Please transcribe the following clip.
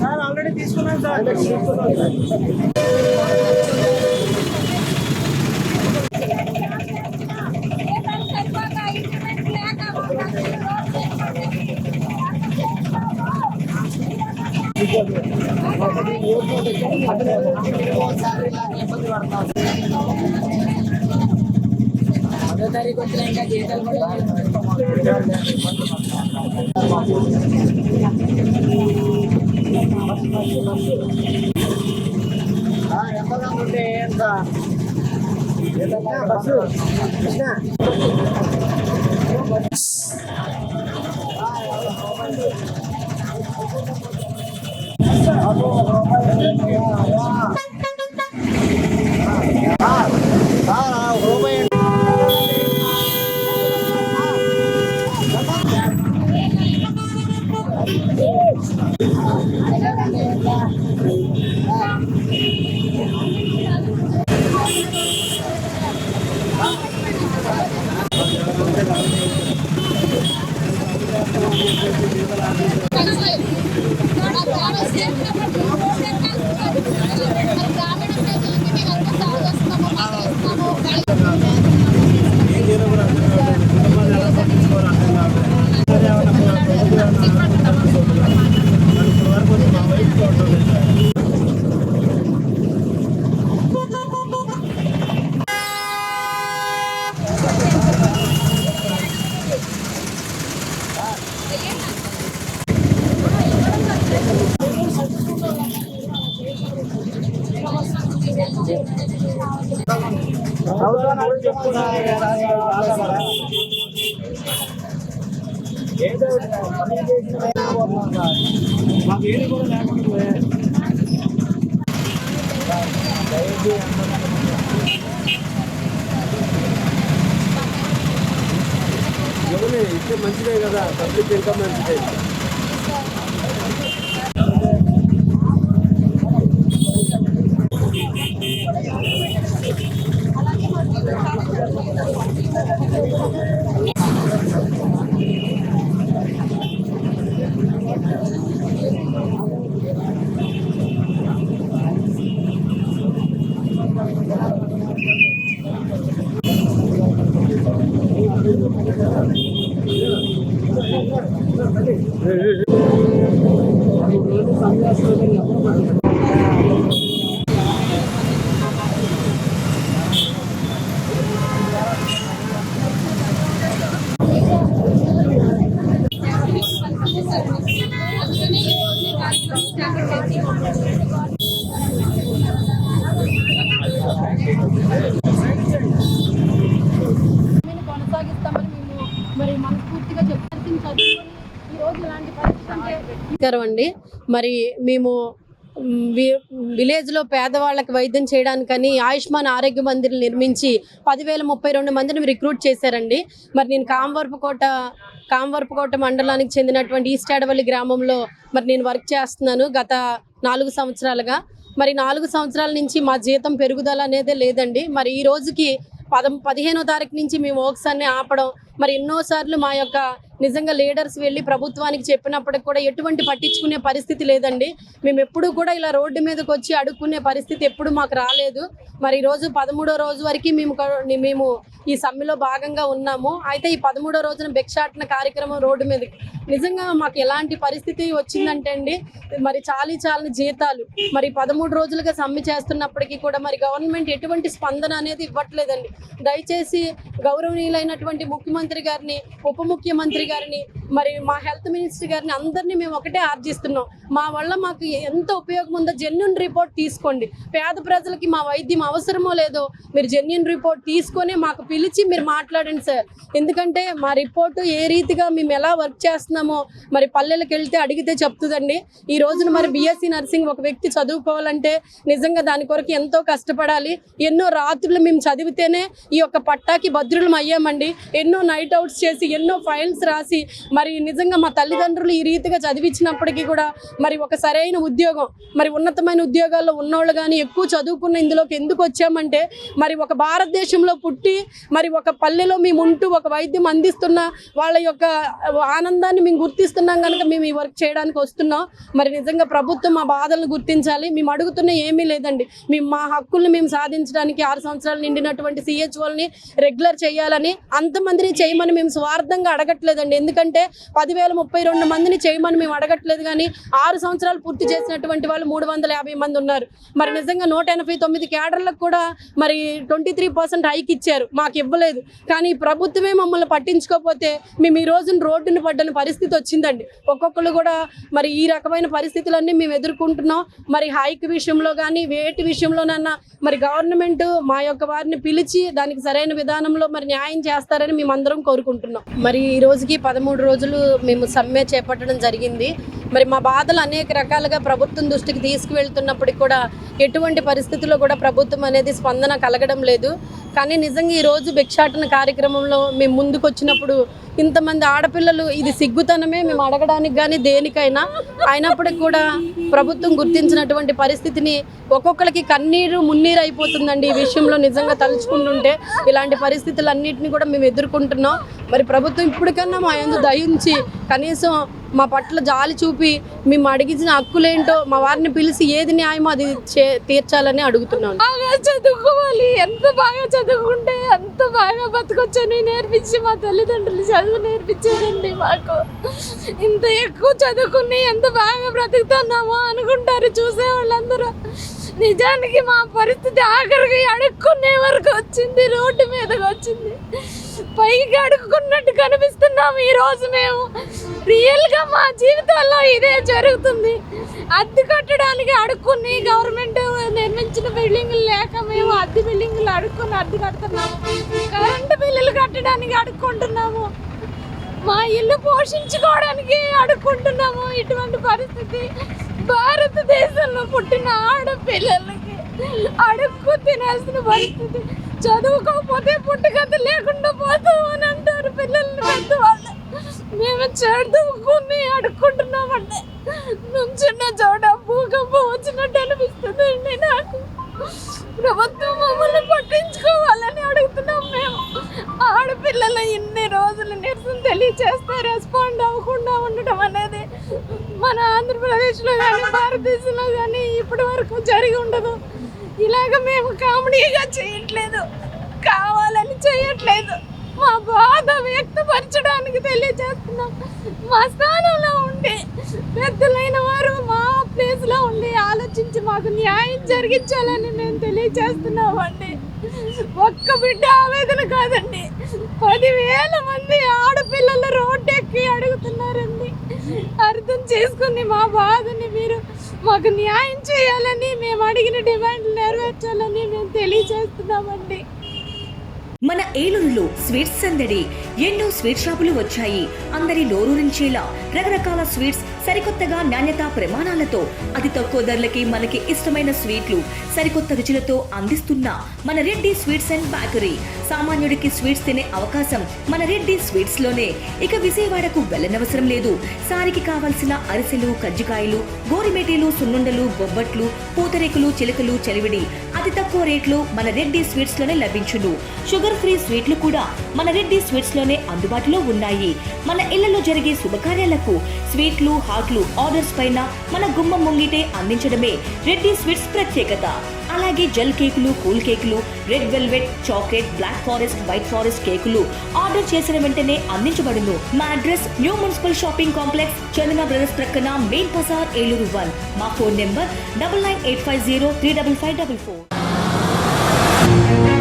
Sir already తీసుకున్నాను sir. పదో తారీఖు వచ్చినా ఇంకా జీతాలు కూడా ఎంతగా ఉంటే ఎంత బస్సు రూపాయి మాకేది కూడా లేకుండా ఇస్తే మంచిదే కదా, పబ్లిక్ ఇంకా మంచిదే. నమస్కారం అండి. మరి మేము విలేజ్లో పేదవాళ్ళకి వైద్యం చేయడానికని ఆయుష్మాన్ ఆరోగ్య మందిర్ నిర్మించి 10,032 మందిని రిక్రూట్ చేశారండి. మరి నేను కామవరపుకోట మండలానికి చెందినటువంటి ఈస్ట్ అడవల్లి గ్రామంలో మరి నేను వర్క్ చేస్తున్నాను గత 4 సంవత్సరాలుగా. మరి 4 సంవత్సరాల నుంచి మా జీతం పెరుగుదల అనేదే లేదండి. మరి ఈ రోజుకి 15వ తారీఖు నుంచి మేము వర్క్స్ అన్ని ఆపడం, మరి ఎన్నోసార్లు మా యొక్క నిజంగా లీడర్స్ వెళ్ళి ప్రభుత్వానికి చెప్పినప్పటికి కూడా ఎటువంటి పట్టించుకునే పరిస్థితి లేదండి. మేము ఎప్పుడు కూడా ఇలా రోడ్డు మీదకి వచ్చి అడుక్కునే పరిస్థితి ఎప్పుడు మాకు రాలేదు. మరి ఈరోజు 13వ రోజు వరకు మేము ఈ సమ్మెలో భాగంగా ఉన్నాము. అయితే ఈ 13వ రోజున భిక్షాటన కార్యక్రమం రోడ్డు మీదకి నిజంగా మాకు ఎలాంటి పరిస్థితి వచ్చిందంటే అండి, మరి చాలని జీతాలు మరి 13 రోజులుగా సమ్మె చేస్తున్నప్పటికీ కూడా మరి గవర్నమెంట్ ఎటువంటి స్పందన అనేది ఇవ్వట్లేదండి. దయచేసి గౌరవనీయులైనటువంటి ముఖ్యమంత్రి గారిని, ఉప ముఖ్యమంత్రి గారిని, మరి మా హెల్త్ మినిస్టర్ గారిని అందరినీ మేము ఒకటే ఆర్జిస్తున్నాం. మా వల్ల మాకు ఎంత ఉపయోగం ఉందో జెన్యూన్ రిపోర్ట్ తీసుకోండి. పేద ప్రజలకి మా వైద్యం అవసరమో లేదో మీరు జెన్యూన్ రిపోర్ట్ తీసుకొని మాకు పిలిచి మీరు మాట్లాడండి సార్. ఎందుకంటే మా రిపోర్టు ఏ రీతిగా మేము ఎలా వర్క్ చేస్తున్నామో మరి పల్లెలకు వెళ్తే అడిగితే చెప్తుందండి. ఈ రోజున మరి BSc నర్సింగ్ ఒక వ్యక్తి చదువుకోవాలంటే నిజంగా దాని కొరకు ఎంతో కష్టపడాలి. ఎన్నో రాత్రులు మేము చదివితేనే ఈ యొక్క పట్టాకి భద్రులం అయ్యామండి. ఎన్నో నైట్ అవుట్స్ చేసి ఎన్నో ఫైల్స్ రాసి మరి నిజంగా మా తల్లిదండ్రులు ఈ రీతిగా చదివించినప్పటికీ కూడా మరి ఒక సరైన ఉద్యోగం, మరి ఉన్నతమైన ఉద్యోగాల్లో ఉన్నోళ్ళు కానీ ఎక్కువ చదువుకున్న ఇందులోకి ఎందుకు వచ్చామంటే మరి ఒక భారతదేశంలో పుట్టి మరి ఒక పల్లెలో మేము ఉంటూ ఒక వైద్యం అందిస్తున్న వాళ్ళ యొక్క ఆనందాన్ని మేము గుర్తిస్తున్నాం కనుక మేము ఈ వర్క్ చేయడానికి వస్తున్నాం. మరి నిజంగా ప్రభుత్వం మా బాధలను గుర్తించాలి. మేము అడుగుతున్న ఏమీ లేదండి, మేము మా హక్కుల్ని మేము సాధించడానికి 6 సంవత్సరాలు నిండినటువంటి CHOల్ని రెగ్యులర్ చేయాలని, అంతమందిని చేయమని మేము స్వార్థంగా అడగట్లేదండి. ఎందుకంటే 10,032 మందిని చేయమని మేము అడగట్లేదు, కానీ 6 సంవత్సరాలు పూర్తి చేసినటువంటి వాళ్ళు 350 మంది ఉన్నారు. మరి నిజంగా 189 క్యాడర్లకు కూడా మరి 23% హైక్ ఇచ్చారు, మాకు ఇవ్వలేదు. కానీ ప్రభుత్వమే మమ్మల్ని పట్టించుకోకపోతే మేము ఈ రోజున రోడ్డును పడ్డని పరిస్థితి వచ్చిందండి. ఒక్కొక్కరు కూడా మరి ఈ రకమైన పరిస్థితులన్నీ మేము ఎదుర్కొంటున్నాం. మరి హైక్ విషయంలో కానీ వేటి విషయంలోనన్నా మరి గవర్నమెంట్ మా యొక్క వారిని పిలిచి దానికి సరైన విధానంలో మరి న్యాయం చేస్తారని మేమందరం కోరుకుంటున్నాం. మరి ఈ రోజుకి 13 రోజులు మేము సమ్మె చేపట్టడం జరిగింది. మరి మా బాధలు అనేక రకాలుగా ప్రభుత్వం దృష్టికి తీసుకువెళ్తున్నప్పటికీ కూడా ఎటువంటి పరిస్థితుల్లో కూడా ప్రభుత్వం అనేది స్పందన కలగడం లేదు. కానీ నిజంగా ఈరోజు భిక్షాటన కార్యక్రమంలో మేము ముందుకు వచ్చినప్పుడు ఇంతమంది ఆడపిల్లలు, ఇది సిగ్గుతనమే మేము అడగడానికి కానీ దేనికైనా, అయినప్పటికీ కూడా ప్రభుత్వం గుర్తించినటువంటి పరిస్థితిని ఒక్కొక్కరికి కన్నీరు మున్నీరు అయిపోతుందండి. ఈ విషయంలో నిజంగా తలుచుకుంటుంటే ఇలాంటి పరిస్థితులన్నింటినీ కూడా మేము ఎదుర్కొంటున్నాం. మరి ప్రభుత్వం ఇప్పటికన్నా మా యందు దయించి కనీసం మా పట్ల జాలి చూపి మేము అడిగించిన హక్కులేంటో మా వారిని పిలిచి ఏది న్యాయమో అది తీర్చాలని అడుగుతున్నాను. బాగా చదువుకోవాలి, ఎంత బాగా చదువుకుంటే అంత బాగా బతకొచ్చని నేర్పించి మా తల్లిదండ్రులు చదువు నేర్పించారండి. మాకు ఇంత ఎక్కువ చదువుకుని ఎంత బాగా బ్రతుకుతున్నామో అనుకుంటారు చూసే వాళ్ళందరూ. నిజానికి మా పరిస్థితి ఆఖరికి అడుక్కునే వరకు వచ్చింది, రోడ్డు మీదకి వచ్చింది. పైకి అడుక్కున్నట్టు కనిపిస్తున్నాము ఈరోజు. మేము రియల్గా మా జీవితాల్లో ఇదే జరుగుతుంది. అద్దె కట్టడానికి అడుక్కుని గవర్నమెంట్ నిర్మించిన బిల్డింగులు లేక మేము అద్దె బిల్డింగులు అడుక్కుని అద్దె కడుతున్నాము. కరెంటు బిల్లులు కట్టడానికి అడుక్కుంటున్నాము. మా ఇల్లు పోషించుకోవడానికి అడుక్కుంటున్నాము. ఇటువంటి పరిస్థితి భారతదేశంలో పుట్టిన ఆడపిల్లలకి అడుక్కు తినాల్సిన పరిస్థితి. చదువుకోకపోతే పుట్టుకథ లేకుండా పోతామని అంటారు పిల్లల్ని పెద్దవాళ్ళు. మేము చదువుకుని అడుక్కుంటున్నామంటే నుంచున్న చోట భూకంపం వచ్చినట్టు అనిపిస్తుంది అండి నాకు. ప్రభుత్వం మమ్మల్ని పట్టించుకోవాలని అడుగుతున్నాం. మేము ఆడపిల్లలు ఇన్ని రోజులు నిరసన తెలియచేస్తే రెస్పాండ్ అవ్వకుండా ఉండటం అనేది మన ఆంధ్రప్రదేశ్లో కానీ భారతదేశంలో కానీ ఇప్పటి వరకు జరిగి ఉండదు. ఇలాగ మేము కామెడీగా చేయట్లేదు, కావాలని చేయట్లేదు. మా బాధ వ్యక్తపరచడానికి తెలియజేస్తున్నాం. మా స్థానంలో ఉండి పెద్దలైన వారు మా ప్లేస్లో ఉండి ఆలోచించి మాకు న్యాయం జరిగించాలని మేము తెలియజేస్తున్నామండి. ఒక్క బిడ్డ ఆవేదన కాదండి, 10,000 మంది ఆడపిల్లలు రోడ్డెక్కి అడుగుతున్నారండి. అర్థం చేసుకుని మా బాధని మీరు మాకు న్యాయం చేయాలని, మేము అడిగిన డిమాండ్లు నెరవేర్చాలని మేము తెలియజేస్తున్నామండి. మన ఏలూరులో స్వీట్స్ సందడి. ఎన్నో స్వీట్ షాపులు వచ్చాయి. అందరి నోరూరించేలా రకరకాల స్వీట్స్ సరికొత్తగా నాణ్యతా ప్రమాణాలతో అతి తక్కువ ధరలకి మనకి ఇష్టమైన స్వీట్లు సరికొత్త రుచులతో అందిస్తున్న మన రెడ్డి స్వీట్స్ అండ్ బేకరీ. సామాన్యుడికి స్వీట్స్ తినే అవకాశం మన రెడ్డి స్వీట్స్ లోనే. ఇక విజయవాడకు వెళ్ళనవసరం లేదు. సారికి కావాల్సిన అరిసెలు, కజ్జికాయలు, గోరిమేటీలు, సున్నుండలు, బొబ్బట్లు, పూతరేకులు, చిలకలు, చలివిడి అతి తక్కువ రేట్లు మన రెడ్డి స్వీట్స్ లోనే లభించును. షుగర్ ఫ్రీ స్వీట్లు కూడా మన రెడ్డి స్వీట్స్ లోనే అందుబాటులో ఉన్నాయి. మన ఇళ్లలో జరిగే శుభకార్యాలకు స్వీట్లు, హాట్లు ఆర్డర్స్ పైన మన గుమ్మం ముంగిటే అందించడమే రెడ్డి స్వీట్స్ ప్రత్యేకత. అలాగే జెల్ కేకులు, కూల్ కేకులు, red velvet, chocolate, black forest, white forest కేకులు ఆర్డర్ చేసిన వెంటనే అందించబడును. మా address new municipal shopping complex, Chandana brothers ప్రక్కన మెయిన్ బజార్, ఏలూరు 1. మా ఫోన్ నెంబర్ 9985035554.